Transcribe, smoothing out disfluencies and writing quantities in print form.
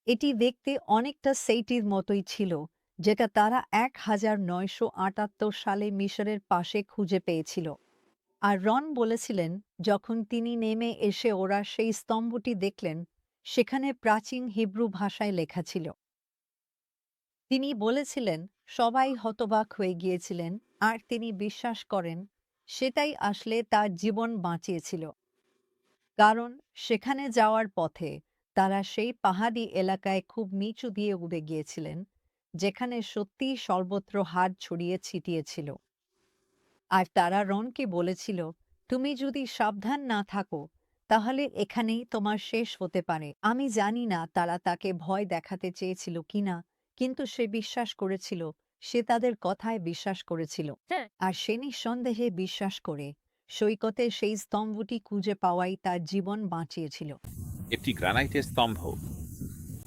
এটি দেখতে অনেকটা সেইটির মতোই ছিল, যেটা তারা 1978 সালে মিশরের পাশে খুঁজে পেয়েছিল। আর রন বলেছিলেন, যখন তিনি নেমে এসে ওরা সেই স্তম্ভটি দেখলেন, সেখানে প্রাচীন হিব্রু ভাষায় লেখা ছিল। তিনি বলেছিলেন, সবাই হতবাক হয়ে গিয়েছিলেন, আর তিনি বিশ্বাস করেন সেটাই আসলে তার জীবন বাঁচিয়েছিল। কারণ সেখানে যাওয়ার পথে তারা সেই পাহাড়ি এলাকায় খুব নিচু দিয়ে উড়ে গিয়েছিলেন, যেখানে সত্যিই সর্বত্র হাড় ছড়িয়ে ছিটিয়েছিল। আর তারা রনকে বলেছিল, তুমি যদি সাবধান না থাকো তাহলে এখানেই তোমার শেষ হতে পারে। আমি জানি না তারা তাকে ভয় দেখাতে চেয়েছিল কিনা, কিন্তু সে বিশ্বাস করেছিল, সে তাদের কথায় বিশ্বাস করেছিল। হ্যাঁ। আর সে নিঃসন্দেহে বিশ্বাস করে সৈকতে সেই স্তম্ভটি খুঁজে পাওয়াই তার জীবন বাঁচিয়েছিল। একটি গ্রানাইটের স্তম্ভ